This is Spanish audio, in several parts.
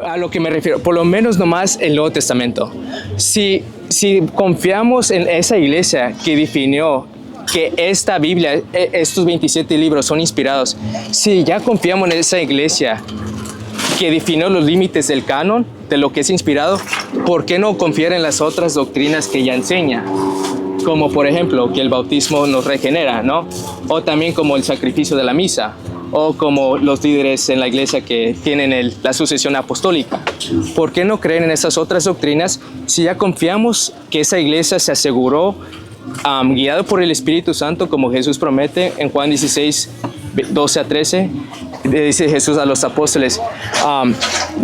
A lo que me refiero, por lo menos nomás el Nuevo Testamento. Si confiamos en esa iglesia que definió que esta Biblia, estos 27 libros son inspirados, si ya confiamos en esa iglesia que definió los límites del canon, de lo que es inspirado, ¿por qué no confiar en las otras doctrinas que ella enseña? Como por ejemplo, que el bautismo nos regenera, ¿no? O también como el sacrificio de la misa, o como los líderes en la iglesia que tienen la sucesión apostólica. ¿Por qué no creer en esas otras doctrinas si ya confiamos que esa iglesia se aseguró, guiado por el Espíritu Santo, como Jesús promete en Juan 16, 12 a 13? Dice Jesús a los apóstoles,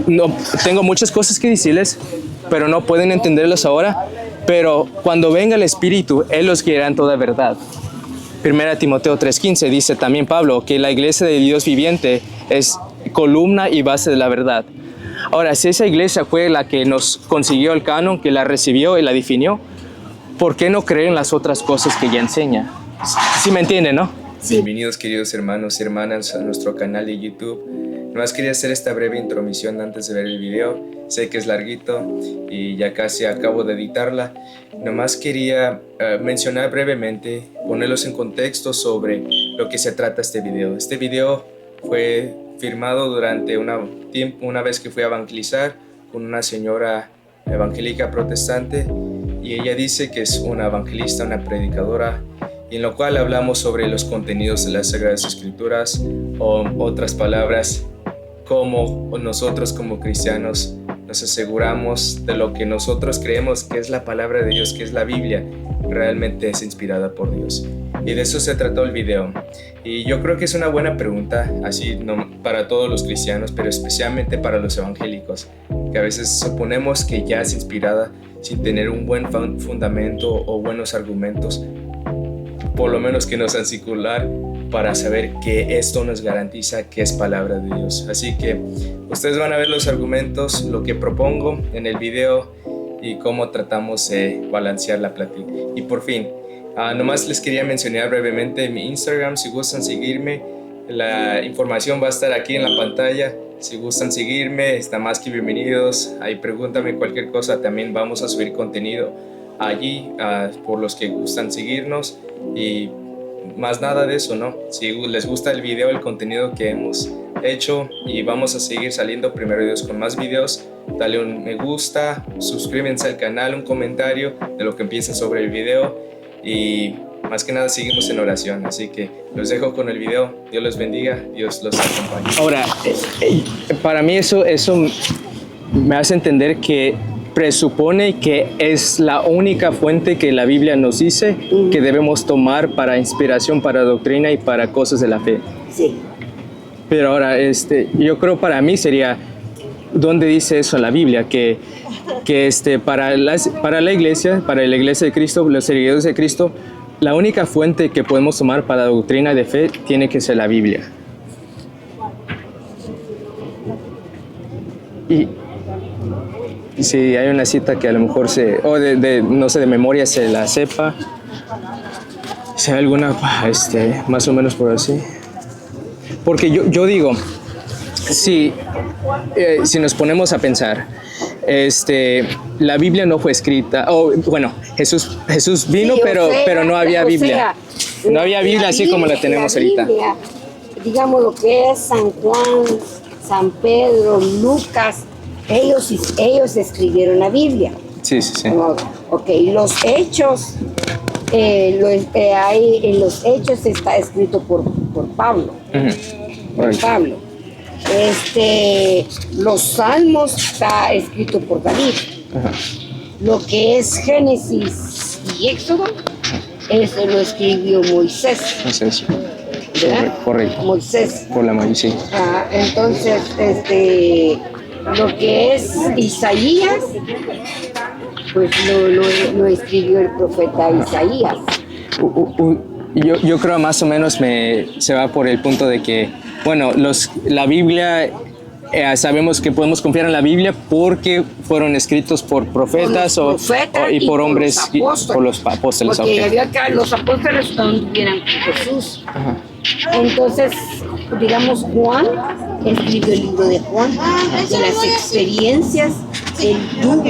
no, tengo muchas cosas que decirles, pero no pueden entenderlas ahora, pero cuando venga el Espíritu, Él los guiará en toda verdad. 1 Timoteo 3:15 dice también Pablo que la iglesia de Dios viviente es columna y base de la verdad. Ahora, si esa iglesia fue la que nos consiguió el canon, que la recibió y la definió, ¿por qué no creer en las otras cosas que ella enseña? ¿Sí me entienden, no? Sí. Bienvenidos, queridos hermanos y hermanas, a nuestro canal de YouTube. Nomás quería hacer esta breve intromisión antes de ver el video. Sé que es larguito y ya casi acabo de editarla. Nomás quería mencionar brevemente, ponerlos en contexto sobre lo que se trata este video. Este video fue firmado durante una vez que fui a evangelizar con una señora evangélica protestante, y ella dice que es una evangelista, una predicadora, y en lo cual hablamos sobre los contenidos de las Sagradas Escrituras, o otras palabras, cómo nosotros como cristianos nos aseguramos de lo que nosotros creemos que es la palabra de Dios, que es la Biblia, realmente es inspirada por Dios. Y de eso se trató el video. Y yo creo que es una buena pregunta, así no, para todos los cristianos, pero especialmente para los evangélicos, que a veces suponemos que ya es inspirada sin tener un buen fundamento o buenos argumentos, por lo menos que nos hagan circular, para saber que esto nos garantiza que es palabra de Dios. Así que ustedes van a ver los argumentos, lo que propongo en el video y cómo tratamos de balancear la plática. Y por fin, nomás les quería mencionar brevemente mi Instagram. Si gustan seguirme, la información va a estar aquí en la pantalla. Si gustan seguirme, está más que bienvenidos. Ahí pregúntame cualquier cosa, también vamos a subir contenido allí por los que gustan seguirnos. Y más nada de eso, ¿no? Si les gusta el video, el contenido que hemos hecho, y vamos a seguir saliendo primero Dios con más videos, dale un me gusta, suscríbanse al canal, un comentario de lo que piensan sobre el video, y más que nada seguimos en oración. Así que los dejo con el video. Dios los bendiga, Dios los acompañe. Ahora, para mí eso me hace entender que presupone que es la única fuente que la Biblia nos dice que debemos tomar para inspiración, para doctrina y para cosas de la fe. Sí. Pero ahora, yo creo para mí sería, ¿dónde dice eso en la Biblia? Que para la iglesia de Cristo, los seguidores de Cristo, la única fuente que podemos tomar para la doctrina de fe tiene que ser la Biblia. Y si hay una cita que a lo mejor no sé, de memoria se la sepa, si hay alguna, más o menos por así. Porque yo digo, si nos ponemos a pensar, la Biblia no fue escrita, bueno, Jesús vino, Sí, pero no había Biblia. No había Biblia así como la tenemos ahorita. Biblia, digamos lo que es San Juan, San Pedro, Lucas, ellos escribieron la Biblia. Sí. Ok, los hechos, en los hechos está escrito por Pablo. Por Pablo. Los salmos está escrito por David. Lo que es Génesis y Éxodo, eso lo escribió Moisés. ¿Verdad? Correcto. Moisés. Por la mano, sí. Entonces, lo que es Isaías, pues lo escribió el profeta Isaías. Yo creo más o menos se va por el punto de que, bueno, la Biblia, sabemos que podemos confiar en la Biblia porque fueron escritos por profetas y por hombres, por los apóstoles. Porque había que los apóstoles no vieran con Jesús. Ajá. Entonces, digamos, Juan escribió el libro de Juan, de las experiencias que él tuvo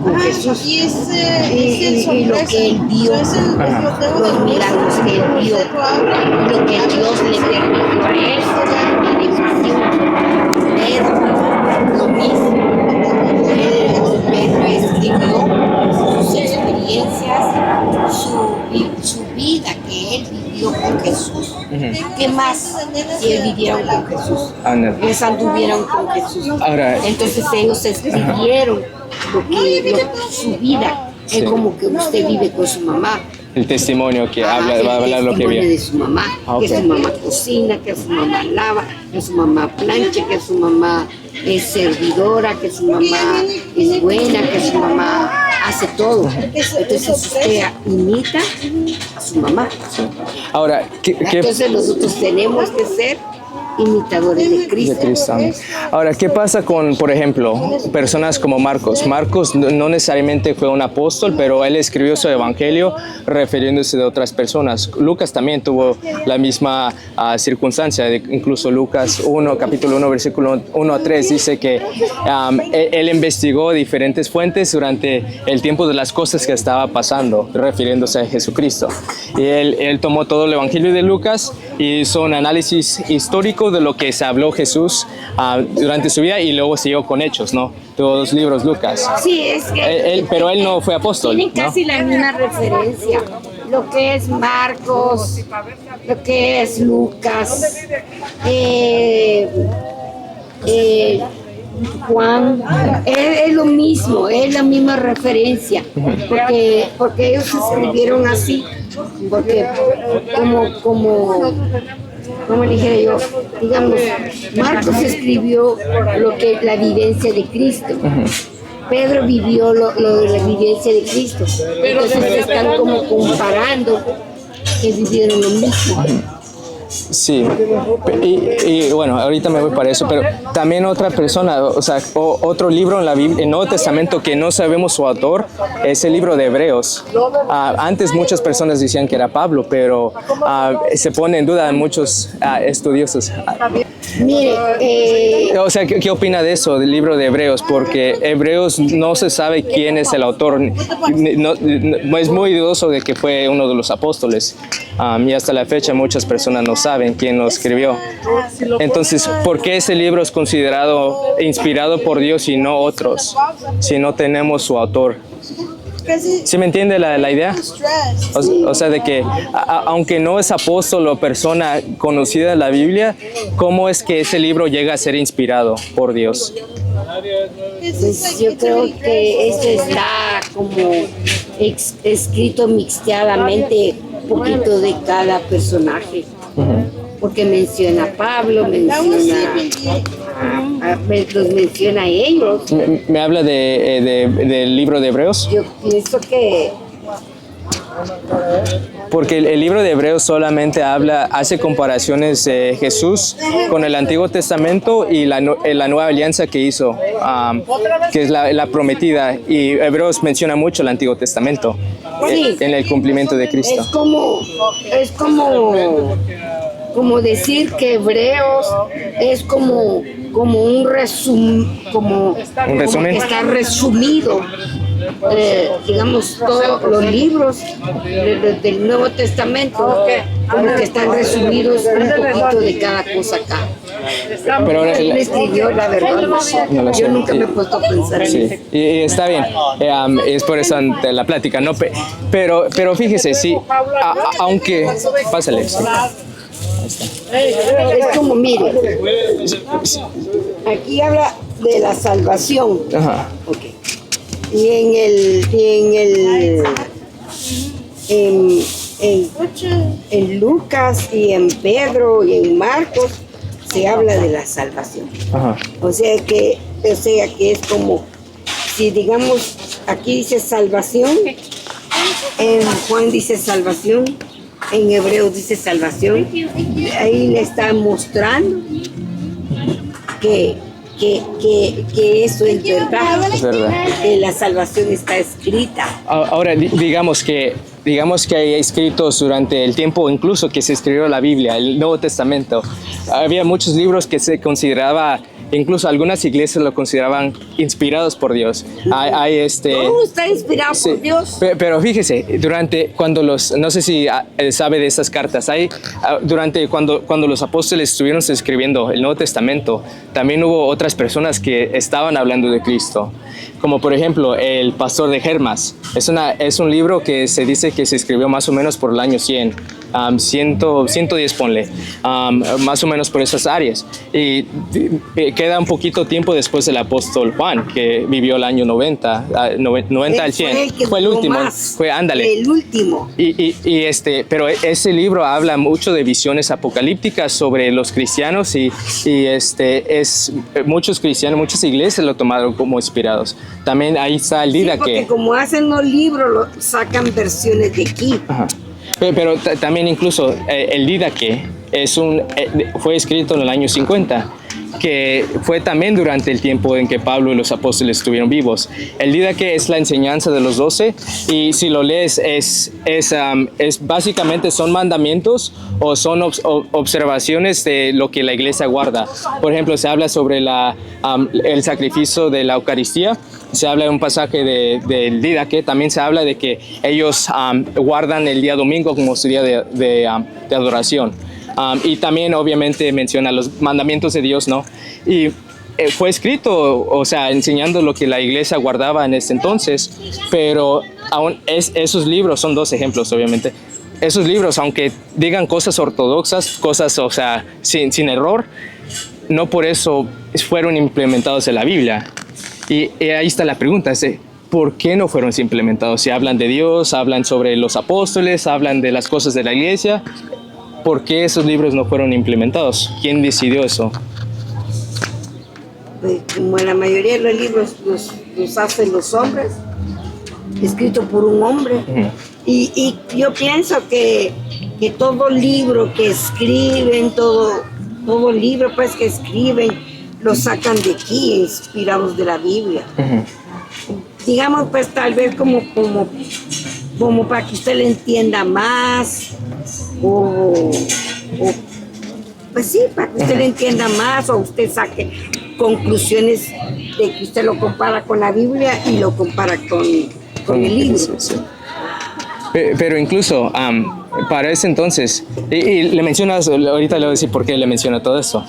con Jesús y lo que él vio, los milagros que él vio, lo que Dios le permitió a él, la bendición. Pedro, lo mismo. Pedro escribió sus experiencias, su vida que él vivió con Jesús. ¿Qué más si él vivieron con Jesús? Les anduvieron con Jesús. Ahora, entonces ellos escribieron su vida. Es como que usted vive con su mamá. el testimonio que va a hablar lo que vio. De su mamá, que su mamá cocina, que su mamá lava, que su mamá plancha, que su mamá es servidora, que su mamá es buena, que su mamá hace todo. Entonces usted imita a su mamá. Sí. Ahora, entonces nosotros tenemos que ser imitadores de Cristo. Ahora, ¿qué pasa con, por ejemplo, personas como Marcos? Marcos no necesariamente fue un apóstol, pero él escribió su evangelio refiriéndose de otras personas. Lucas también tuvo la misma circunstancia. Incluso Lucas 1, capítulo 1, versículo 1 a 3, dice que él investigó diferentes fuentes durante el tiempo de las cosas que estaba pasando, refiriéndose a Jesucristo. Y él tomó todo el evangelio de Lucas y hizo un análisis histórico de lo que se habló Jesús durante su vida y luego siguió con Hechos, ¿no? Todos los libros Lucas. Sí, es que pero él no fue apóstol, tienen casi la misma referencia. Lo que es Marcos, lo que es Lucas, Juan, es lo mismo, es la misma referencia, porque ellos escribieron así, porque como dijera yo, digamos, Marcos escribió la vivencia de Cristo. Pedro vivió lo de la vivencia de Cristo. Entonces están como comparando que vivieron lo mismo. Sí, y bueno, ahorita me voy para eso, pero también otra persona, o sea, otro libro en la Biblia, en el Nuevo Testamento que no sabemos su autor, es el libro de Hebreos. Antes muchas personas decían que era Pablo, pero se pone en duda en muchos estudiosos. Mire, o sea, ¿qué opina de eso, del libro de Hebreos? Porque Hebreos no se sabe quién es el autor, es muy dudoso de que fue uno de los apóstoles, y hasta la fecha muchas personas no saben quién lo escribió. Entonces, ¿por qué ese libro es considerado inspirado por Dios y no otros, si no tenemos su autor? ¿Sí me entiende la idea? O sea, de que aunque no es apóstol o persona conocida en la Biblia, ¿cómo es que ese libro llega a ser inspirado por Dios? Pues yo creo que esto está como escrito mixteadamente un poquito de cada personaje. Porque menciona a Pablo, los menciona a ellos. ¿Me habla del libro de Hebreos? Yo pienso que... Porque el libro de Hebreos solamente hace comparaciones de Jesús con el Antiguo Testamento y la nueva alianza que hizo, que es la prometida. Y Hebreos menciona mucho el Antiguo Testamento en el cumplimiento de Cristo. Es como decir que Hebreos es como un resumen, como que está resumido. Digamos, todos los libros del Nuevo Testamento como que están resumidos un poquito de cada cosa acá. Pero él escribió, la verdad, yo nunca me he puesto a pensar en eso. Y está bien, es por eso ante la plática, ¿no? Pero fíjese, sí, aunque... Pásale, sí. Es como, mire, aquí habla de la salvación. Ajá. Okay. Y en Lucas y en Pedro y en Marcos se habla de la salvación. Ajá. O sea que es como, si digamos, aquí dice salvación, en Juan dice salvación, en Hebreos dice salvación, ahí le está mostrando que que eso es verdad. Es verdad. Que la salvación está escrita. Ahora, digamos que hay escritos durante el tiempo incluso que se escribió la Biblia, el Nuevo Testamento. Había muchos libros que se consideraba, incluso algunas iglesias lo consideraban inspirados por Dios. ¿Cómo está inspirado por Dios? Pero fíjese, cuando no sé si sabe de esas cartas, cuando los apóstoles estuvieron escribiendo el Nuevo Testamento, también hubo otras personas que estaban hablando de Cristo, como por ejemplo el pastor de Hermas. Es un libro que se dice que se escribió más o menos por el año 100, 110 ponle, más o menos por esas áreas. Y queda un poquito tiempo después del apóstol Juan, que vivió el año 90 al 100. Fue el último. El último. Pero ese libro habla mucho de visiones apocalípticas sobre los cristianos y muchos cristianos, muchas iglesias lo tomaron como inspirados. También ahí está el Didaque. Porque como hacen los libros, sacan versiones de aquí. Ajá. Pero también incluso el Didaque fue escrito en el año 50, que fue también durante el tiempo en que Pablo y los apóstoles estuvieron vivos. El Didaque es la enseñanza de los 12 y si lo lees básicamente son mandamientos o son observaciones de lo que la iglesia guarda. Por ejemplo, se habla sobre el sacrificio de la Eucaristía. Se habla de un pasaje del Didaque. También se habla de que ellos guardan el día domingo como su día de adoración. Y también obviamente menciona los mandamientos de Dios, ¿no? Y fue escrito, o sea, enseñando lo que la iglesia guardaba en ese entonces, pero aún esos libros son dos ejemplos, obviamente. Esos libros, aunque digan cosas ortodoxas, cosas, o sea, sin error, no por eso fueron implementados en la Biblia. Y ahí está la pregunta, ¿por qué no fueron implementados? Si hablan de Dios, hablan sobre los apóstoles, hablan de las cosas de la iglesia, ¿por qué esos libros no fueron implementados? ¿Quién decidió eso? Pues, como la mayoría de los libros los hacen los hombres, escrito por un hombre. Uh-huh. Y yo pienso que todo libro que escriben, todo libro pues que escriben, lo sacan de aquí, inspirados de la Biblia. Uh-huh. Digamos pues tal vez como para que usted le entienda más, o pues sí, para que usted le entienda más, o usted saque conclusiones de que usted lo compara con la Biblia y lo compara con el libro. Sí. Pero incluso para ese entonces, y le mencionas, ahorita le voy a decir por qué le menciona todo esto,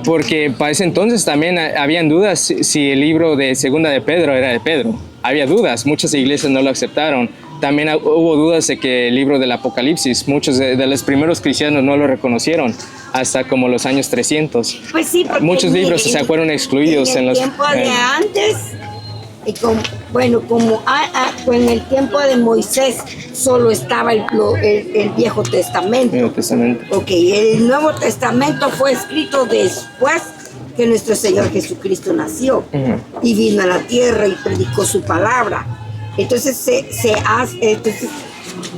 porque para ese entonces también habían dudas si el libro de Segunda de Pedro era de Pedro. Había dudas, muchas iglesias no lo aceptaron. También hubo dudas de que el libro del Apocalipsis, muchos de los primeros cristianos no lo reconocieron hasta como los años 300. Pues sí, muchos libros fueron excluidos en los tiempos de antes. Y como en el tiempo de Moisés solo estaba el Viejo Testamento. El Nuevo Testamento fue escrito después que nuestro Señor Jesucristo nació. Uh-huh. Y vino a la tierra y predicó su palabra. Entonces, entonces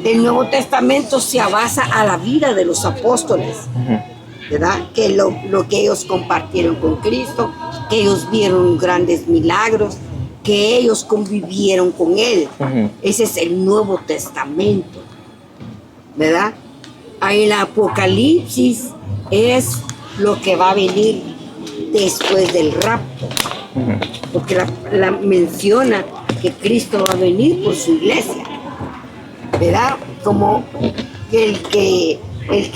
el Nuevo Testamento se basa a la vida de los apóstoles, uh-huh. ¿verdad? Que lo que ellos compartieron con Cristo, que ellos vieron grandes milagros, que ellos convivieron con Él. Uh-huh. Ese es el Nuevo Testamento, ¿verdad? Ahí el Apocalipsis es lo que va a venir después del rapto, uh-huh. porque la menciona que Cristo va a venir por su iglesia, ¿verdad? Como el que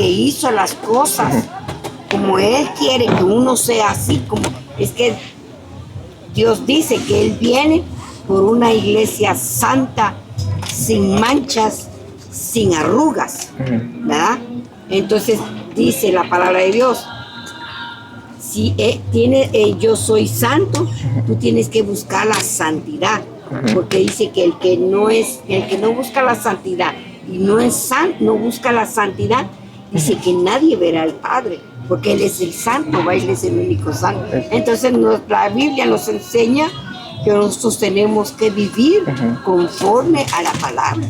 hizo las cosas, uh-huh. como Él quiere que uno sea así, como es que Dios dice que Él viene por una iglesia santa, sin manchas, sin arrugas, uh-huh. ¿verdad? Entonces dice la palabra de Dios, si yo soy santo, uh-huh. tú tienes que buscar la santidad, uh-huh. porque dice que el que no busca la santidad y no busca la santidad, dice que nadie verá al Padre, porque Él es el santo, Él es el único santo. Entonces la Biblia nos enseña que nosotros tenemos que vivir uh-huh. conforme a la palabra,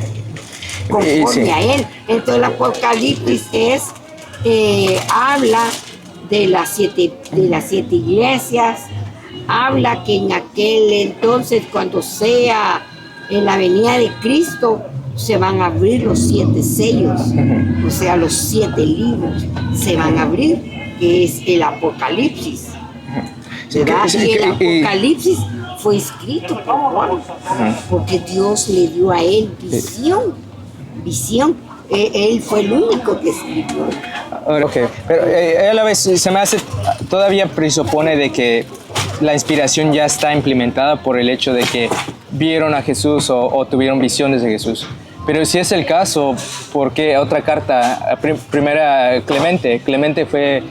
conforme a Él. Entonces el Apocalipsis habla de las siete iglesias, habla que en aquel entonces, cuando sea en la venida de Cristo, se van a abrir los 7 sellos, o sea, los 7 libros se van a abrir, que es el Apocalipsis. ¿Verdad? Y el Apocalipsis fue escrito por Juan, porque Dios le dio a él visión. Él fue el único que escribió. Ok, pero a la vez se me hace, todavía presupone de que la inspiración ya está implementada por el hecho de que vieron a Jesús o tuvieron visiones de Jesús. Pero si es el caso, ¿por qué otra carta? Primera, Clemente. Clemente fue,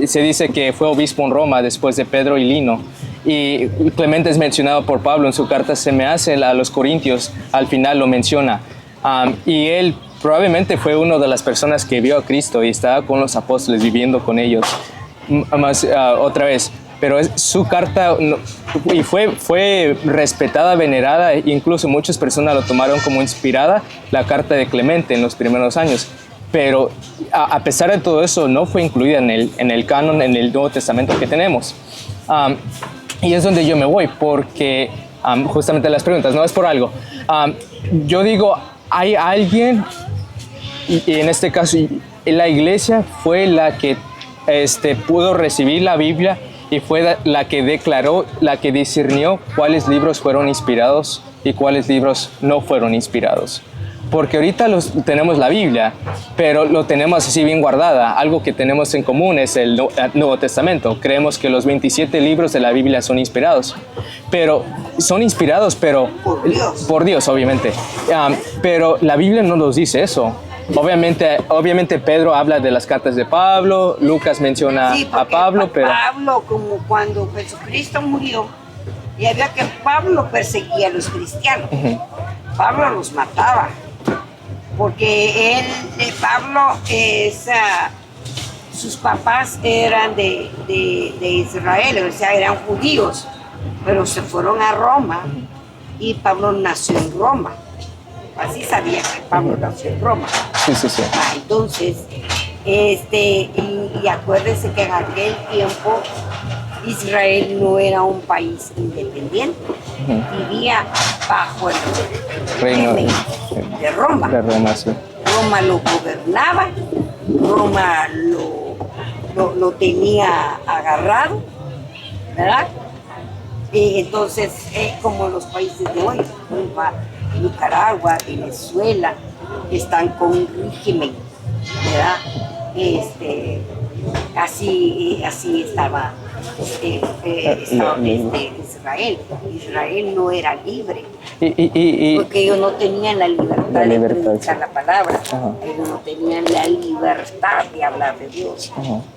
se dice que fue obispo en Roma después de Pedro y Lino. Y Clemente es mencionado por Pablo en su carta, se me hace a los Corintios, al final lo menciona. Y él probablemente fue una de las personas que vio a Cristo y estaba con los apóstoles, viviendo con ellos. Otra vez, pero su carta y fue respetada, venerada, incluso muchas personas lo tomaron como inspirada, la carta de Clemente en los primeros años. Pero a pesar de todo eso, no fue incluida en el canon, en el Nuevo Testamento que tenemos. Y es donde yo me voy, porque justamente las preguntas, no es por algo. Yo digo, hay alguien, y en este caso la iglesia fue la que pudo recibir la Biblia y fue la que declaró, la que discernió cuáles libros fueron inspirados y cuáles libros no fueron inspirados. Porque ahorita tenemos la Biblia, pero lo tenemos así bien guardada. Algo que tenemos en común es el Nuevo Testamento. Creemos que los 27 libros de la Biblia son inspirados. Pero son inspirados, pero por Dios, obviamente. Pero la Biblia no nos dice eso. Obviamente Pedro habla de las cartas de Pablo, Lucas menciona a Pablo, pero Pablo, como cuando Jesucristo murió, y había que Pablo perseguía a los cristianos. Pablo los mataba, porque Pablo sus papás eran de Israel, o sea, eran judíos, pero se fueron a Roma y Pablo nació en Roma. Así sabía que Pablo nació en Roma. Sí. Entonces, y acuérdense que en aquel tiempo Israel no era un país independiente, vivía bajo el reino de Roma. Sí. Roma lo gobernaba, Roma lo tenía agarrado, ¿verdad? Entonces, como los países de hoy, Cuba, Nicaragua, Venezuela, están con un régimen, ¿verdad? Así estaba Israel. Israel no era libre, porque ellos no tenían la libertad de predicar la palabra. Ellos no tenían la libertad de hablar de Dios.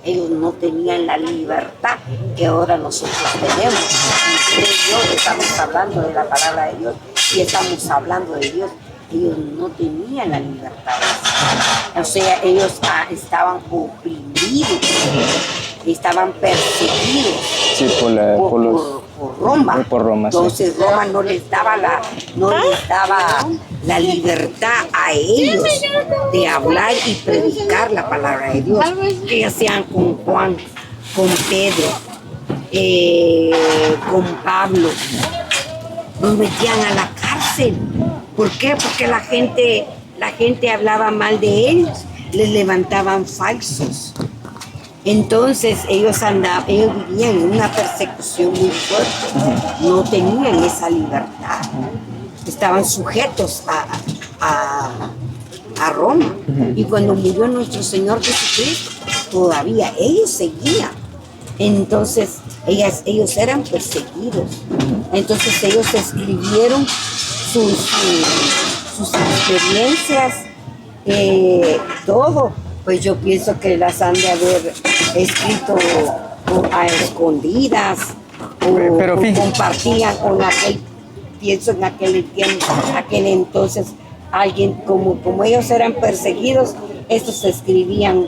Ellos no tenían la libertad que ahora nosotros tenemos. Usted y yo estamos hablando de la palabra de Dios y estamos hablando de Dios. Ellos no tenían la libertad. O sea, ellos estaban oprimidos, estaban perseguidos por Roma. Entonces Roma no les daba la libertad a ellos de hablar y predicar la palabra de Dios. Que hacían con Juan, con Pedro, con Pablo. Los metían a la cárcel. ¿Por qué? Porque la gente hablaba mal de ellos, les levantaban falsos. Entonces ellos vivían en una persecución muy fuerte, no tenían esa libertad, estaban sujetos a Roma. Y cuando murió nuestro Señor Jesucristo, todavía ellos seguían. Entonces ellos eran perseguidos. Entonces ellos escribieron sus experiencias, todo. Pues yo pienso que las han de haber escrito a escondidas o compartían con pienso en aquel tiempo, aquel entonces, alguien como ellos eran perseguidos, estos escribían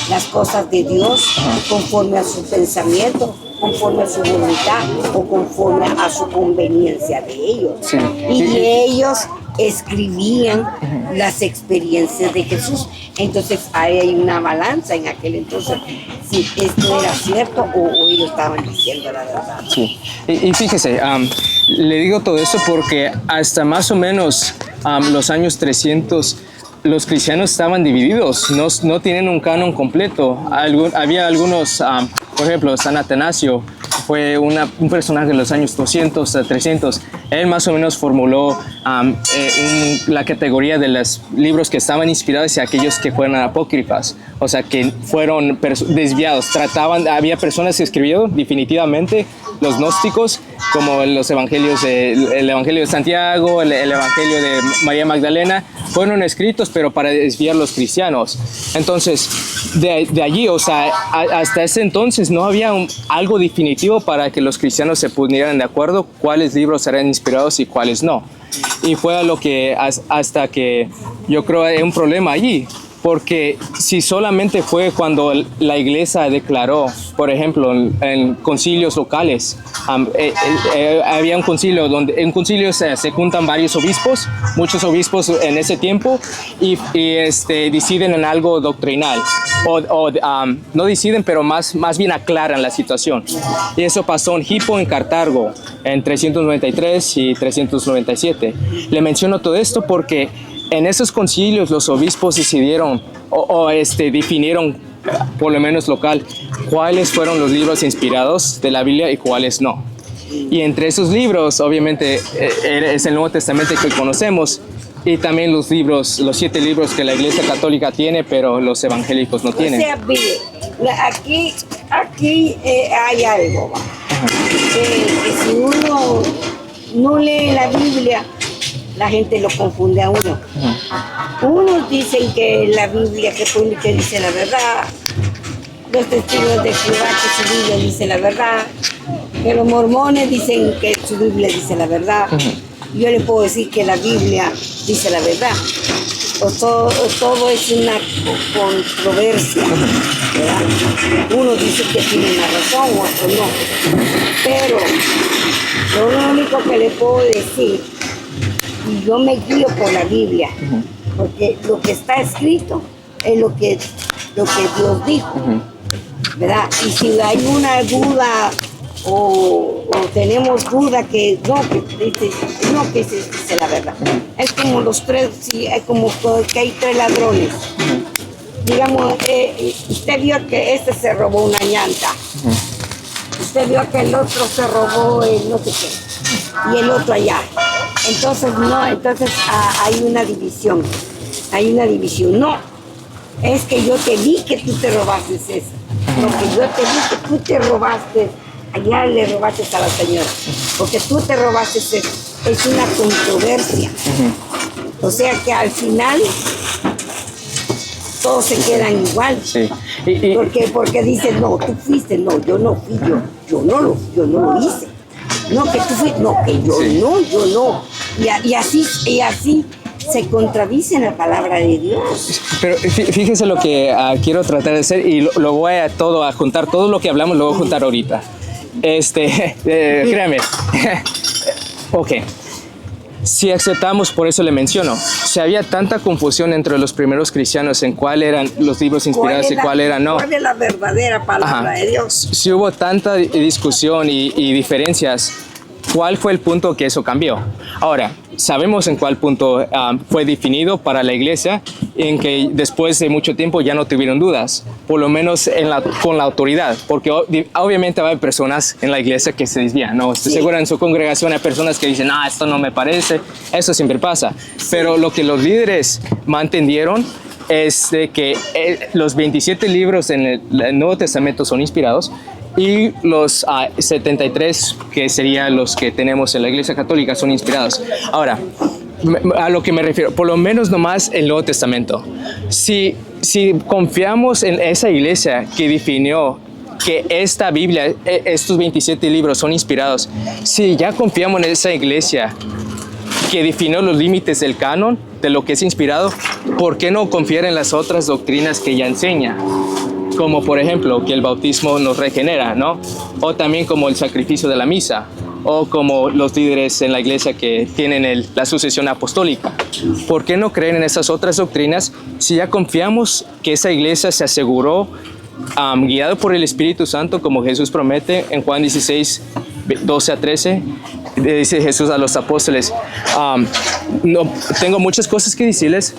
las cosas de Dios conforme a su pensamiento, conforme a su voluntad o conforme a su conveniencia de ellos. Sí. Y ellos escribían las experiencias de Jesús. Entonces ahí hay una balanza en aquel entonces, si esto era cierto o ellos estaban diciendo la verdad. Sí, y fíjese, le digo todo eso porque hasta más o menos los años 300 los cristianos estaban divididos, no tienen un canon completo. Había algunos, por ejemplo, San Atanasio fue un personaje de los años 200 a 300. Él más o menos formuló la categoría de los libros que estaban inspirados y aquellos que fueron apócrifas, o sea, que fueron desviados. Había personas que escribieron definitivamente los gnósticos, como los evangelios el Evangelio de Santiago, el Evangelio de María Magdalena, fueron escritos pero para desviar a los cristianos. Entonces, de allí, o sea, hasta ese entonces no había algo definitivo para que los cristianos se pusieran de acuerdo cuáles libros eran inspirados y cuáles no. Y fue a lo que hasta que yo creo hay un problema allí. Porque si solamente fue cuando la iglesia declaró, por ejemplo, en concilios locales, había un concilio donde en concilios se juntan varios obispos, muchos obispos en ese tiempo, y deciden en algo doctrinal, no deciden, pero más bien aclaran la situación. Y eso pasó en Hippo, en Cartago, en 393 y 397. Le menciono todo esto porque en esos concilios los obispos decidieron definieron, por lo menos local, cuáles fueron los libros inspirados de la Biblia y cuáles no. Y entre esos libros, obviamente, es el Nuevo Testamento que conocemos y también los 7 libros que la Iglesia Católica tiene, pero los evangélicos no tienen. O sea, aquí hay algo, que si uno no lee la Biblia, la gente lo confunde a uno. Unos dicen que la Biblia que dice la verdad, los testigos de Jehová que su Biblia dice la verdad, que los mormones dicen que su Biblia dice la verdad. Yo le puedo decir que la Biblia dice la verdad. Todo es una controversia, ¿verdad? Uno dice que tiene la razón, otro no. Pero lo único que le puedo decir, y yo me guío por la Biblia, porque lo que está escrito es lo que Dios dijo, ¿verdad? Y si hay una duda o tenemos duda que se dice la verdad. Es como los tres, sí, es como que hay 3 ladrones. Digamos, usted vio que este se robó una llanta. Usted vio que el otro se robó el no sé qué. Y el otro allá. Entonces, hay una división. No, es que yo te vi que tú te robaste eso. No, que yo te vi que tú te robaste, allá le robaste a la señora. Porque tú te robaste eso. Es una controversia. O sea que al final todos se quedan igual. Sí. Porque dicen, no, tú fuiste, no, yo no fui, yo no lo hice. No, que tú fuiste, no, que yo no. Y así se contradice en la palabra de Dios. Pero fíjese lo que quiero tratar de hacer y lo voy a juntar, todo lo que hablamos lo voy a juntar ahorita. Créame. Ok. Si aceptamos, por eso le menciono, si había tanta confusión entre los primeros cristianos en cuál eran los libros inspirados y cuál era no. ¿Cuál es la verdadera palabra de Dios? Si hubo tanta discusión y diferencias, ¿cuál fue el punto que eso cambió? Ahora, sabemos en cuál punto fue definido para la iglesia, en que después de mucho tiempo ya no tuvieron dudas, por lo menos con la autoridad, porque obviamente va a haber personas en la iglesia que se desvían, ¿no? Estoy seguro en su congregación hay personas que dicen, esto no me parece, eso siempre pasa, pero lo que los líderes mantendieron es de que los 27 libros en el Nuevo Testamento son inspirados, y los 73 que serían los que tenemos en la Iglesia Católica son inspirados. Ahora, a lo que me refiero, por lo menos nomás el Nuevo Testamento. Si confiamos en esa iglesia que definió que esta Biblia, estos 27 libros son inspirados, si ya confiamos en esa iglesia que definió los límites del canon, de lo que es inspirado, ¿por qué no confiar en las otras doctrinas que ella enseña? Como por ejemplo que el bautismo nos regenera, ¿no? O también como el sacrificio de la misa, o como los líderes en la iglesia que tienen la sucesión apostólica. ¿Por qué no creen en esas otras doctrinas si ya confiamos que esa iglesia se aseguró, guiado por el Espíritu Santo, como Jesús promete en Juan 16, 12 a 13? Dice Jesús a los apóstoles, no, tengo muchas cosas que decirles,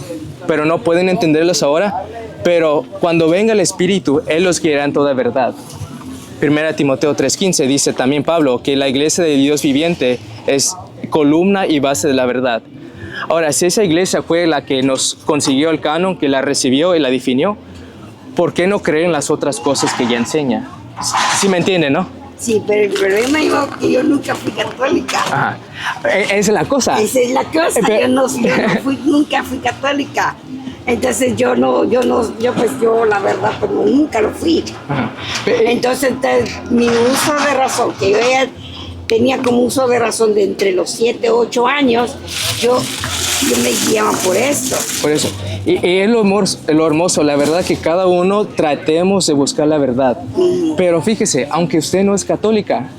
pero no pueden entenderlas ahora, pero cuando venga el Espíritu, Él los guiará en toda verdad. 1 Timoteo 3:15 dice también Pablo que la iglesia de Dios viviente es columna y base de la verdad. Ahora, si esa iglesia fue la que nos consiguió el canon, que la recibió y la definió, ¿por qué no creer en las otras cosas que ella enseña? ¿Sí me entienden, no? Sí, pero el problema es que yo nunca fui católica. Ajá. Esa es la cosa. Esa es la cosa. Nunca fui católica. Entonces yo la verdad, pues nunca lo fui. Ajá. Entonces mi uso de razón, que yo ya tenía como uso de razón de entre los 7, 8 años, yo me guiaba por esto. Por eso. Y es lo hermoso, la verdad, que cada uno tratemos de buscar la verdad. Pero fíjese, aunque usted no es católica,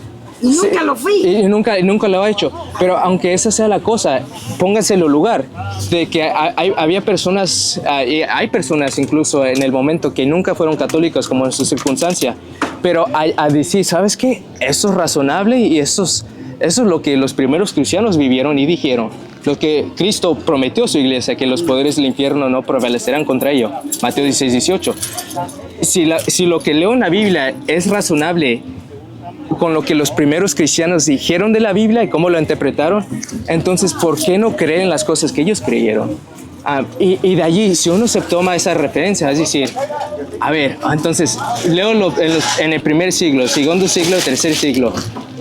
y nunca lo fui. Y nunca lo ha hecho. Pero aunque esa sea la cosa, póngase en el lugar de que había personas, hay personas incluso en el momento que nunca fueron católicos como en su circunstancia. Pero a decir, ¿sabes qué? Eso es razonable y eso es lo que los primeros cristianos vivieron y dijeron. Lo que Cristo prometió a su iglesia, que los poderes del infierno no prevalecerán contra ello. Mateo 16, 18. Si lo que leo en la Biblia es razonable con lo que los primeros cristianos dijeron de la Biblia y cómo lo interpretaron, entonces, ¿por qué no creer en las cosas que ellos creyeron? Y de allí, si uno se toma esa referencia, es decir, a ver, entonces, leo en el primer siglo, segundo siglo, tercer siglo,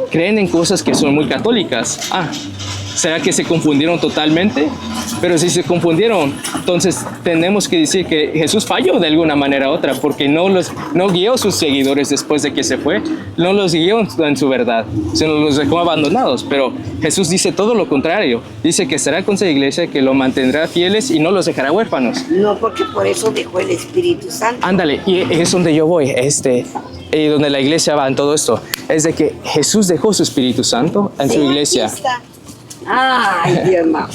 creen en cosas que son muy católicas. ¿Será que se confundieron totalmente? Pero si se confundieron, entonces tenemos que decir que Jesús falló de alguna manera u otra, porque no guió a sus seguidores después de que se fue, no los guió en su verdad, sino los dejó abandonados. Pero Jesús dice todo lo contrario, dice que estará con su iglesia, que lo mantendrá fieles y no los dejará huérfanos. No, porque por eso dejó el Espíritu Santo. Ándale, y es donde yo voy, y donde la iglesia va en todo esto, es de que Jesús dejó su Espíritu Santo en su iglesia. Aquí está. Ay, Dios mío.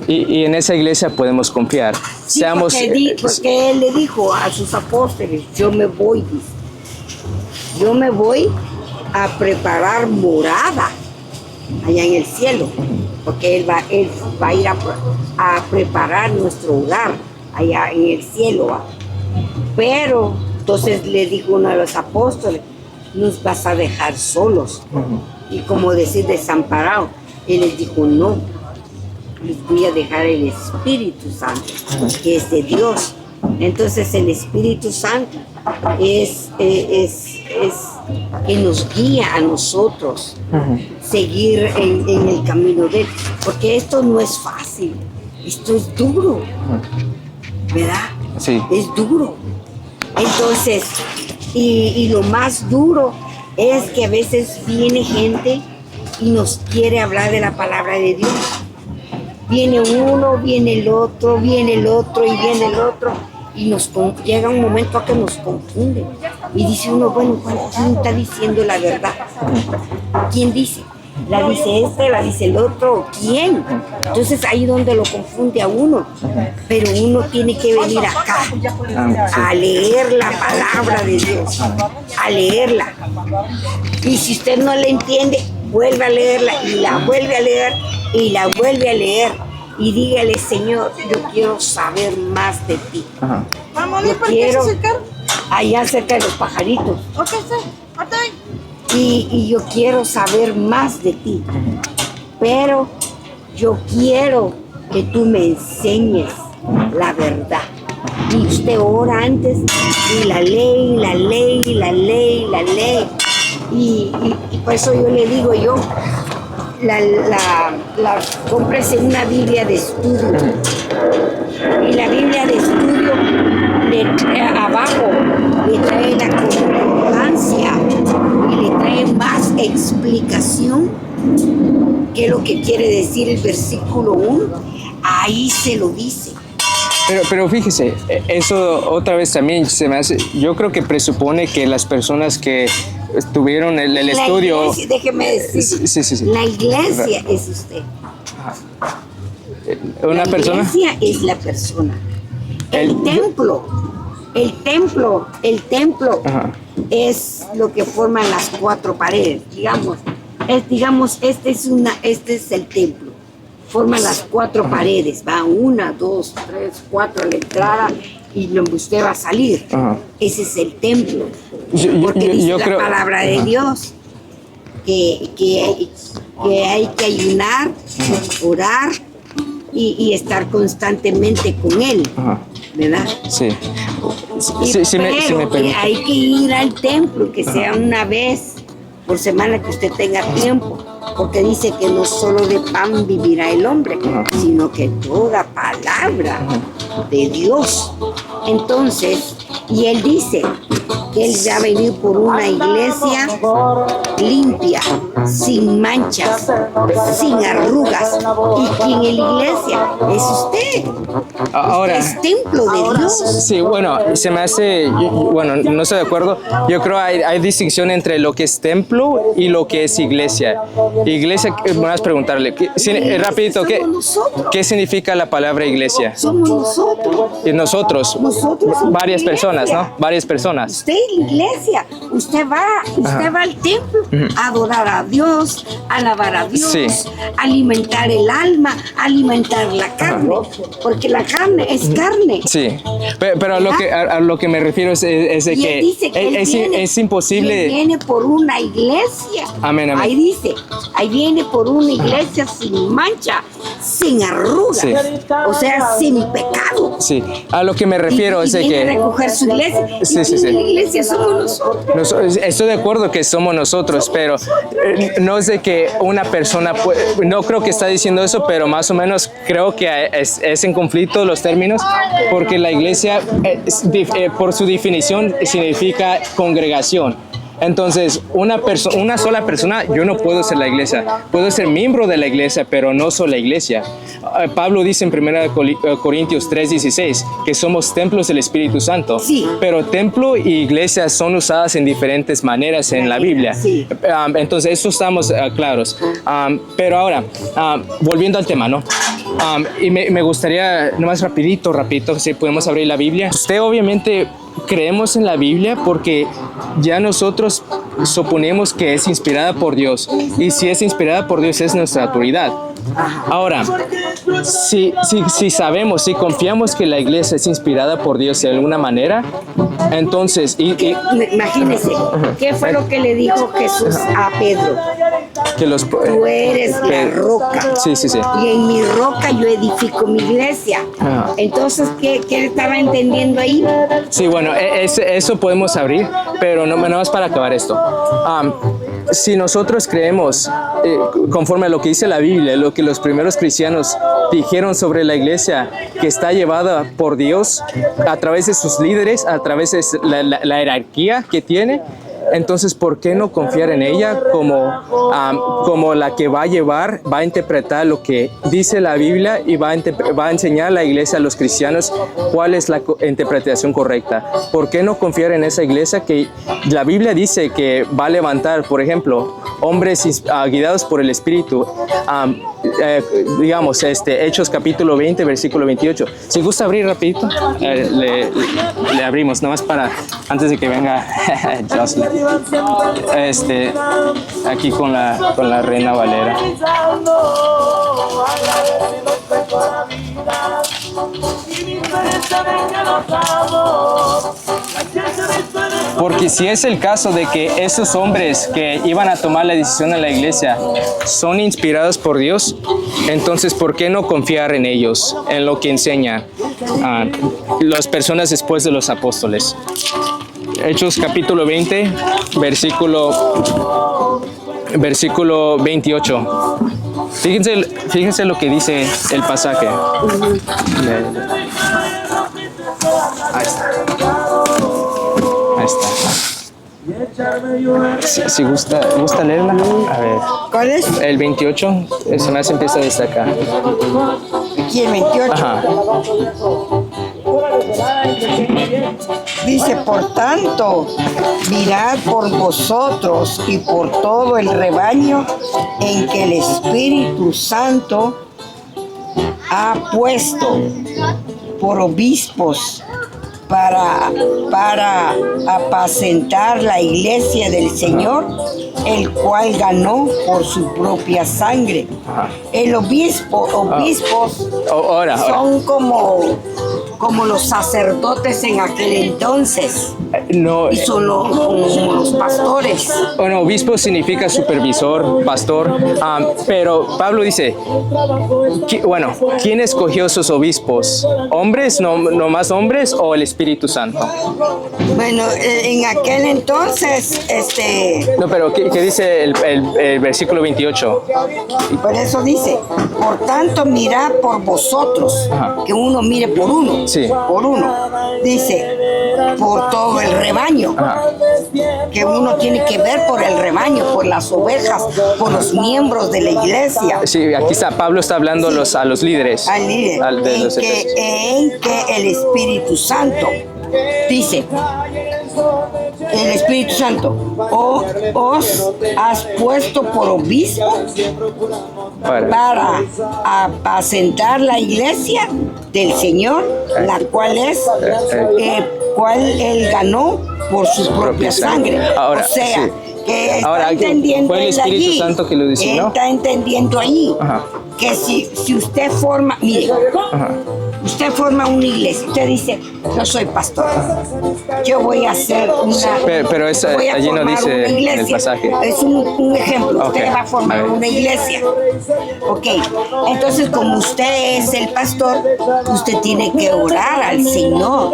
Y en esa iglesia podemos confiar. Sí, porque Él le dijo a sus apóstoles, yo me voy a preparar morada allá en el cielo, porque Él va a ir a preparar nuestro hogar allá en el cielo. Pero entonces le dijo uno de los apóstoles, nos vas a dejar solos, y como decir desamparados. Él les dijo, no, les voy a dejar el Espíritu Santo, que es de Dios. Entonces el Espíritu Santo es que nos guía a nosotros seguir en el camino de Él, porque esto no es fácil, esto es duro, ¿verdad? Sí. Es duro. Entonces, y lo más duro es que a veces viene gente y nos quiere hablar de la palabra de Dios. Viene uno, viene el otro, viene el otro y viene el otro, y llega un momento a que nos confunde. Y dice uno, bueno, ¿quién está diciendo la verdad? ¿Quién dice? ¿La dice este, la dice el otro? ¿Quién? Entonces ahí donde lo confunde a uno. Pero uno tiene que venir acá a leer la palabra de Dios, a leerla. Y si usted no la entiende, vuelve a leerla y la vuelve a leer y la vuelve a leer. Y dígale, Señor, yo quiero saber más de ti. Yo quiero, allá cerca de los pajaritos. Y yo quiero saber más de ti, pero yo quiero que tú me enseñes la verdad. Y usted ora antes y la lee, la lee, la lee, la lee. Y por eso yo le digo cómprese una Biblia de estudio. Y la Biblia de estudio abajo le trae la concordancia y le trae más explicación qué es lo que quiere decir el versículo 1. Ahí se lo dice. Pero fíjese, eso otra vez también se me hace, yo creo que presupone que las personas que tuvieron el La estudio. iglesia, déjeme decir, Sí. la iglesia es usted. Una La persona. iglesia es la persona. El templo Ajá. es lo que forman las cuatro paredes. Digamos, este es el templo. Forman las cuatro paredes. Va 1, 2, 3, 4 a la entrada y usted va a salir. Ajá. Ese es el templo. Yo Porque dice la creo. palabra de Dios que hay que ayunar, orar y estar constantemente con Él, Ajá. ¿verdad? Sí. Pero Sí, me que permite. hay que ir al templo, que sea una vez por semana que usted tenga tiempo, porque dice que no solo de pan vivirá el hombre, sino que toda palabra de Dios. Entonces, y Él dice que Él va a venir por una iglesia limpia, sin manchas, sin arrugas. Y quien en la iglesia es usted. Ahora. Es templo de Dios. Sí, bueno, se me hace, bueno, no estoy de acuerdo. Yo creo que hay distinción entre lo que es templo y lo que es iglesia. Iglesia, vas a preguntarle, rapidito, ¿qué significa la palabra iglesia? Somos nosotros. Y nosotros somos varias iglesia. personas, ¿no? Varias personas. Usted es la iglesia, usted va al templo a adorar a Dios, a alabar a Dios, Sí. alimentar el alma, alimentar la carne, porque la carne es carne. Sí, pero a lo que me refiero es de Y él que dice que él viene, es imposible. él viene por una iglesia. Amén, amén. Ahí dice, ahí viene por una iglesia sin mancha, sin arrugas, Sí. o sea, sin pecado. Sí, a lo que me refiero es de viene a que recoger su iglesia. Sí, y sí, sí. la iglesia somos nosotros. estoy de acuerdo que somos nosotros, pero no es de que una persona no creo que está diciendo eso, pero más o menos creo que es en conflicto los términos, porque la iglesia por su definición significa congregación. Entonces, una sola persona, yo no puedo ser la iglesia. Puedo ser miembro de la iglesia, pero no soy la iglesia. Pablo dice en 1 Corintios 3:16 que somos templos del Espíritu Santo. Sí. Pero templo y iglesia son usadas en diferentes maneras en la Biblia. Sí. Entonces, eso estamos claros. Pero ahora, volviendo al tema, ¿no? Y me gustaría, nomás rapidito, si podemos abrir la Biblia. Usted obviamente creemos en la Biblia porque ya nosotros suponemos que es inspirada por Dios, y si es inspirada por Dios es nuestra autoridad. Ahora, si sabemos, si confiamos que la iglesia es inspirada por Dios de alguna manera, entonces Imagínese, ¿qué fue lo que le dijo Jesús a Pedro? que los Tú eres la roca. Sí. Y en mi roca yo edifico mi iglesia. Ajá. Entonces, ¿qué estaba entendiendo ahí? Sí, bueno, eso podemos abrir, pero no más para acabar esto. Si nosotros creemos, conforme a lo que dice la Biblia, lo que los primeros cristianos dijeron sobre la iglesia, que está llevada por Dios a través de sus líderes, a través de la jerarquía que tiene, entonces, ¿por qué no confiar en ella como la que va a interpretar lo que dice la Biblia y va a enseñar a la iglesia, a los cristianos, cuál es la interpretación correcta? ¿Por qué no confiar en esa iglesia que la Biblia dice que va a levantar, por ejemplo, hombres guiados por el Espíritu? Digamos, Hechos capítulo 20, versículo 28. Si gusta abrir rapidito, le abrimos, nomás para, antes de que venga Jocelyn. Aquí con la Reina Valera. Porque si es el caso de que esos hombres que iban a tomar la decisión en la iglesia son inspirados por Dios, entonces ¿por qué no confiar en ellos, en lo que enseñan las personas después de los apóstoles? Hechos capítulo 20, versículo 28. Fíjense lo que dice el pasaje. Ahí está. Si gusta leerla. A ver. ¿Cuál es? El 28, se me hace empieza desde acá. Aquí el 28. Ajá. Dice, por tanto, mirad por vosotros y por todo el rebaño en que el Espíritu Santo ha puesto por obispos para apacentar la iglesia del Señor, el cual ganó por su propia sangre. El obispos Ahora. son como los sacerdotes en aquel entonces. No, Y son como los pastores. bueno, obispo significa supervisor, pastor, pero Pablo dice, ¿quién escogió esos obispos? ¿Hombres, no más hombres o el Espíritu Santo? Bueno, en aquel entonces, No, pero ¿qué dice el versículo 28? por eso dice, por tanto mirad por vosotros, que uno mire por uno, Sí. por uno. Dice, por todo el rebaño, que uno tiene que ver por el rebaño, por las ovejas, por los miembros de la iglesia. Sí, aquí está, Pablo está hablando a los líderes. Al líder, de los en que el Espíritu Santo dice, el Espíritu Santo os has puesto por obispo para apacentar la iglesia del Señor, la cual él ganó por su propia sangre. Ahora, o sea, sí. que está Ahora, entendiendo fue el él Espíritu allí, Santo que lo diseñó. está entendiendo ahí que si usted forma, mire, usted forma una iglesia, usted dice, yo soy pastor, yo voy a hacer una... Pero voy a allí no formar dice una en el iglesia. pasaje. Es un ejemplo, Ok, usted va a a formar ver. una iglesia. Ok, entonces como usted es el pastor, usted tiene que orar al Señor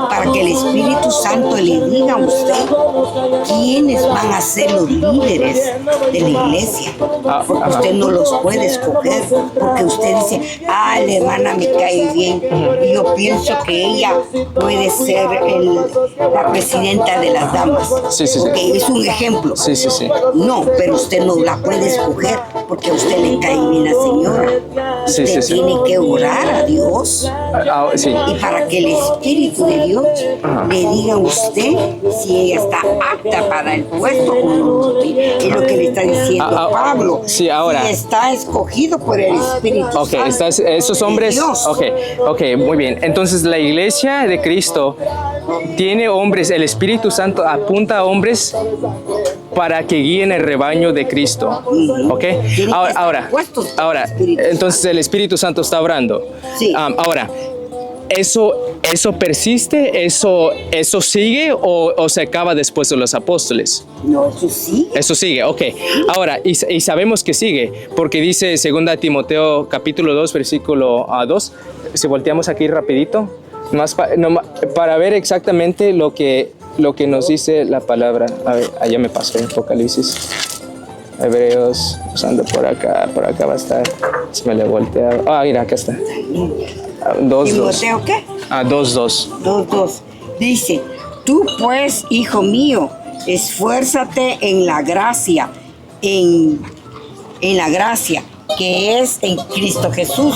para que el Espíritu Santo le diga a usted quiénes van a ser los líderes de la iglesia. Porque usted no los puede escoger, porque usted dice, la hermana me cae bien, y yo pienso que ella puede ser la presidenta de las damas. Sí. Ok, es un ejemplo. Sí. No, pero usted no la puede escoger porque a usted le cae bien la señora. Sí, Usted sí. tiene que orar a Dios Sí. y para que el Espíritu de Dios le diga a usted si ella está apta para el puesto o no. Es lo que le está diciendo Pablo. Sí, ahora. Si está escogido por el Espíritu Ok, Santo. esos hombres. Dios. Ok, muy bien. Entonces la iglesia de Cristo tiene hombres, el Espíritu Santo apunta a hombres para que guíen el rebaño de Cristo. ¿Ok? Tienen que estar Ahora, puestos por el Espíritu entonces el Espíritu Santo está obrando. Sí. Ahora, ¿eso persiste? ¿Eso sigue o se acaba después de los apóstoles? No, eso sí. Eso sigue, ok. Ahora, y sabemos que sigue, porque dice 2 Timoteo capítulo 2, versículo 2. Si volteamos aquí rapidito, para ver exactamente lo que nos dice la palabra. A ver, allá me pasó Apocalipsis. Hebreos, usando por acá va a estar. Si me le voltea. Mira, acá está. 2:2. ¿Timoteo qué? 2:2. 2:2. Dice, tú pues, hijo mío, esfuérzate en la gracia, en la gracia que es en Cristo Jesús.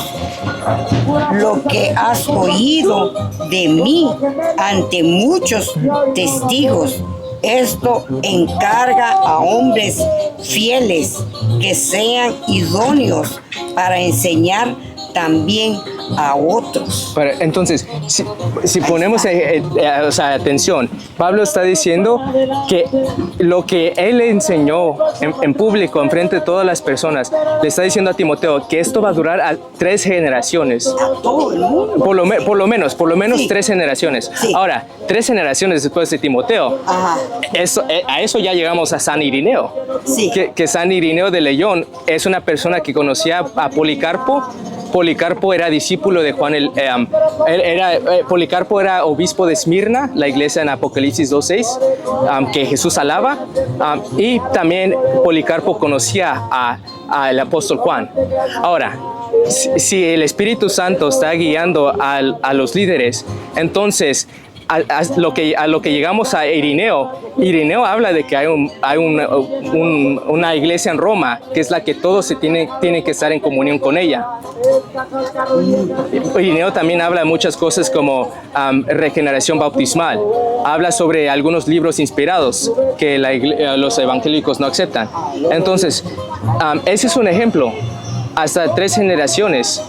Lo que has oído de mí ante muchos testigos, esto encarga a hombres fieles que sean idóneos para enseñar también a otros. Entonces, si ponemos atención, Pablo está diciendo que lo que él enseñó en público, en frente de todas las personas, le está diciendo a Timoteo que esto va a durar a 3 generaciones. A todo el mundo. Por lo menos Sí. 3 generaciones. Sí. Ahora, 3 generaciones después de Timoteo. Ajá. A eso ya llegamos a San Irineo. Sí. Que San Irineo de León es una persona que conocía a Policarpo. Policarpo era discípulo de Juan Policarpo era obispo de Esmirna, la iglesia en Apocalipsis 2:6, que Jesús alaba, y también Policarpo conocía al apóstol Juan. Ahora, si el Espíritu Santo está guiando a los líderes, entonces a lo que llegamos a Irineo habla de que hay una iglesia en Roma, que es la que todos tienen que estar en comunión con ella. Irineo también habla de muchas cosas como regeneración bautismal. Habla sobre algunos libros inspirados que los evangélicos no aceptan. Entonces, ese es un ejemplo. Hasta 3 generaciones.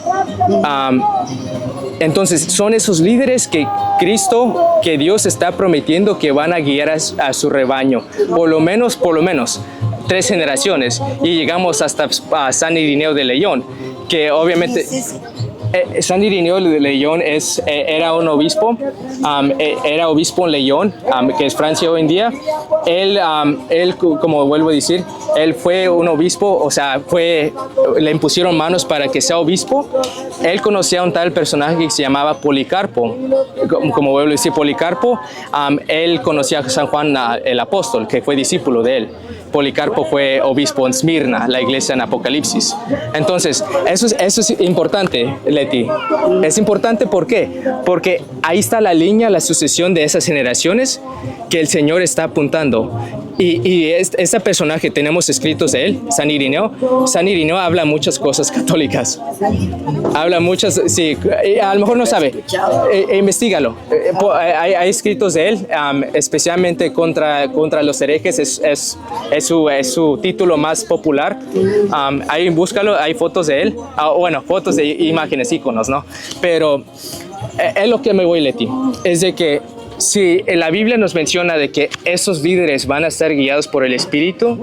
Entonces, son esos líderes que Dios está prometiendo que van a guiar a su rebaño. Por lo menos 3 generaciones. Y llegamos hasta San Irineo de León, que obviamente... San Irineo de León era un obispo, era obispo en León, que es Francia hoy en día. Él, como vuelvo a decir, él fue un obispo, o sea, le impusieron manos para que sea obispo. Él conocía a un tal personaje que se llamaba Policarpo. Como vuelvo a decir, Policarpo, él conocía a San Juan el apóstol, que fue discípulo de él. Policarpo fue obispo en Esmirna, la iglesia en Apocalipsis. Entonces, eso es importante, Leti. Es importante, ¿por qué? Porque ahí está la línea, la sucesión de esas generaciones que el Señor está apuntando. Y este personaje, tenemos escritos de él, San Irineo. San Irineo habla muchas cosas católicas. Habla muchas, sí, a lo mejor no sabe. Investígalo. Hay escritos de él, especialmente contra los herejes. Es su título más popular. Ahí búscalo, hay fotos de él. Bueno, fotos de imágenes, íconos, ¿no? Pero es lo que me voy, Leti. Es de que sí, la Biblia nos menciona de que esos líderes van a estar guiados por el Espíritu,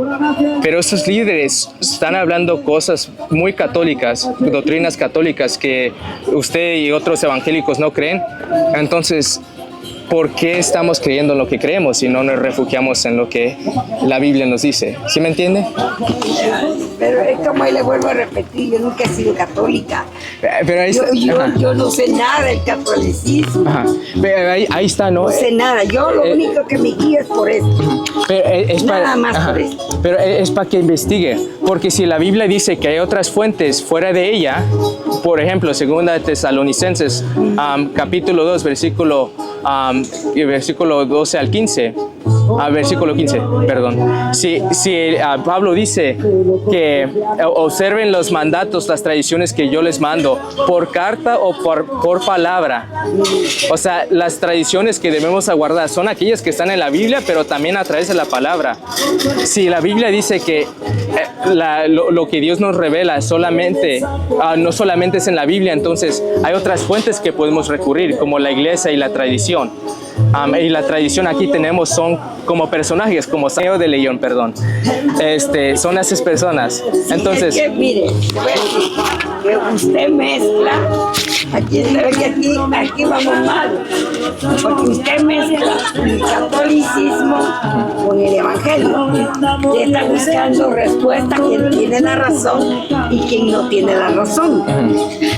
pero esos líderes están hablando cosas muy católicas, doctrinas católicas que usted y otros evangélicos no creen. Entonces, ¿por qué estamos creyendo en lo que creemos si no nos refugiamos en lo que la Biblia nos dice? ¿Sí me entiende? Pero es como le vuelvo a repetir, yo nunca he sido católica. Pero ahí está, yo no sé nada del catolicismo. Ajá. Pero ahí está, ¿no? No sé nada, yo lo único que me guío es por esto. Pero Nada más por esto. Pero es para que investigue, porque si la Biblia dice que hay otras fuentes fuera de ella, por ejemplo, 2 Tesalonicenses, capítulo 2, versículo 12 al 15, versículo 15, perdón. Si Pablo dice que observen los mandatos, las tradiciones que yo les mando, por carta o por palabra. O sea, las tradiciones que debemos aguardar son aquellas que están en la Biblia, pero también a través de la palabra. Si la Biblia dice que lo que Dios nos revela solamente, no solamente es en la Biblia, entonces hay otras fuentes que podemos recurrir, como la iglesia y la tradición. Y la tradición aquí tenemos son como personajes, como San Irineo de León, perdón. Son esas personas. Entonces, es que, mire, que usted mezcla, aquí se ve que aquí vamos mal, porque usted mezcla el catolicismo con el evangelio. Usted está buscando respuesta a quien tiene la razón y quien no tiene la razón.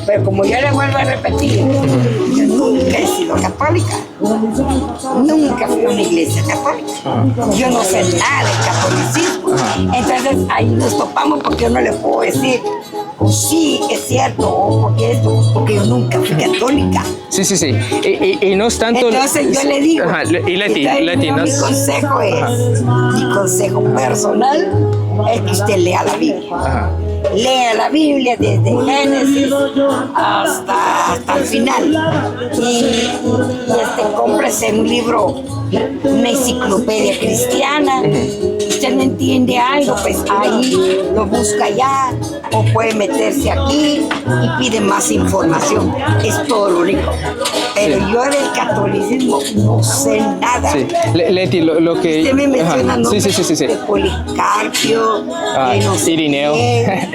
Pero como yo le vuelvo a repetir, yo nunca he sido católica. Nunca fui a una iglesia católica. Yo no sé nada del catolicismo. Entonces ahí nos topamos porque yo no le puedo decir, o sí, es cierto, o porque esto, porque yo nunca fui católica. Sí. Y no es tanto... Entonces yo le digo, y Leti, mi consejo es, mi consejo personal es que usted lea la Biblia. Lea la Biblia desde Génesis hasta el final. Y cómprese un libro, una enciclopedia cristiana. Usted no entiende algo, pues ahí lo busca allá, o puede meterse aquí y pide más información. Es todo lo único. Pero yo del catolicismo no sé nada. Sí. Leti, lo que... Usted me menciona nombres sí. de Policarpio, no sé Irineo.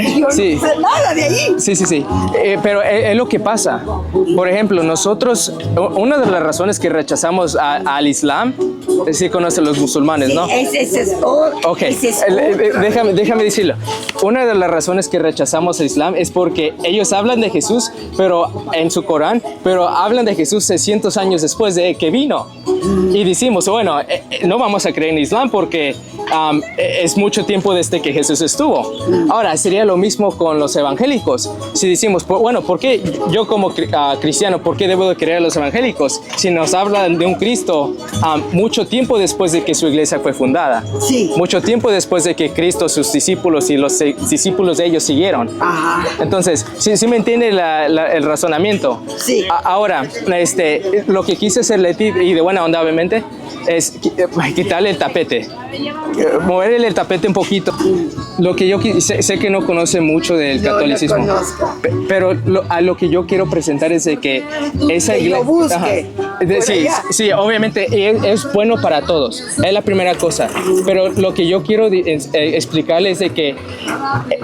yo no sé nada de ahí. Sí. Pero es lo que pasa. Por ejemplo, nosotros, una de las razones que rechazamos al Islam, sí conocen los musulmanes, ¿no? Ese es otro. Ok, déjame decirlo. Una de las razones que rechazamos el Islam es porque ellos hablan de Jesús, pero en su Corán, pero hablan de Jesús 600 años después de que vino. Y decimos, bueno, no vamos a creer en Islam porque es mucho tiempo desde que Jesús estuvo. Ahora, sería lo mismo con los evangélicos. Si decimos, bueno, ¿por qué yo como cristiano, por qué debo de creer a los evangélicos? Si nos hablan de un Cristo mucho tiempo después de que su iglesia fue fundada. Sí. Mucho tiempo después de que Cristo, sus discípulos y los discípulos de ellos siguieron. Ajá. Entonces, ¿sí me entiende el razonamiento? Sí. Ahora, lo que quise hacer Leti, y de buena onda obviamente, es quitarle el tapete. Moverle el tapete un poquito. Lo que yo sé que no conoce mucho del catolicismo, no conozco. pero a lo que yo quiero presentar es de que esa iglesia, yo busque. sí, obviamente es bueno para todos, es la primera cosa, pero lo que yo quiero explicarles es de que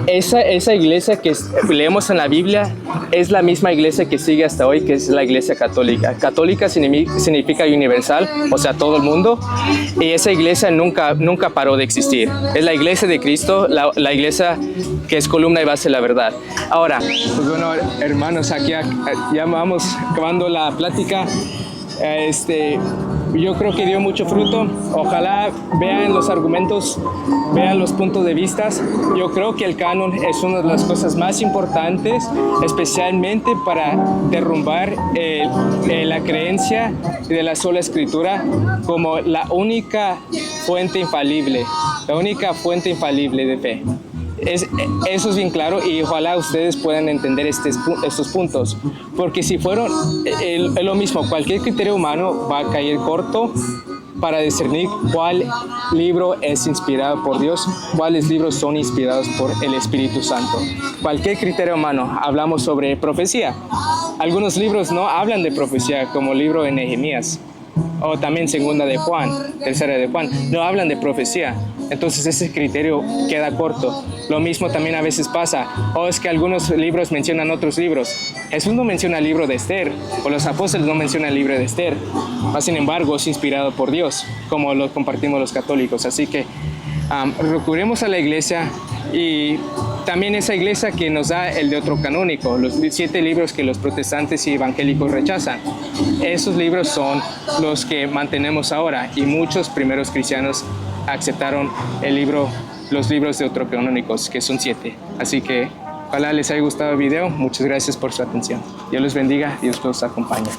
esa iglesia que leemos en la Biblia es la misma iglesia que sigue hasta hoy, que es la iglesia católica. Católica significa universal, o sea, todo el mundo, y esa iglesia nunca paró de existir. Es la iglesia de Cristo, la iglesia que es columna y base de la verdad. Ahora, pues bueno, hermanos, aquí ya vamos acabando la plática. Yo creo que dio mucho fruto. Ojalá vean los argumentos, vean los puntos de vista. Yo creo que el canon es una de las cosas más importantes, especialmente para derrumbar la creencia de la sola escritura como la única fuente infalible de fe. Eso es bien claro y ojalá ustedes puedan entender estos puntos, porque si fueron es lo mismo, cualquier criterio humano va a caer corto para discernir cuál libro es inspirado por Dios, cuáles libros son inspirados por el Espíritu Santo. Cualquier criterio humano. Hablamos sobre profecía. Algunos libros no hablan de profecía, como el libro de Nehemías, o también segunda de Juan, tercera de Juan, no hablan de profecía. Entonces ese criterio queda corto. Lo mismo también a veces pasa, es que algunos libros mencionan otros libros. Jesús no menciona el libro de Esther, o los apóstoles no mencionan el libro de Esther. Sin embargo, es inspirado por Dios, como lo compartimos los católicos. Así que recurrimos a la iglesia y también esa iglesia que nos da el deuterocanónico, los 7 libros que los protestantes y evangélicos rechazan. Esos libros son los que mantenemos ahora y muchos primeros cristianos aceptaron los libros deuterocanónicos, que son 7. Así que ojalá les haya gustado el video. Muchas gracias por su atención. Dios los bendiga, Dios los acompañe.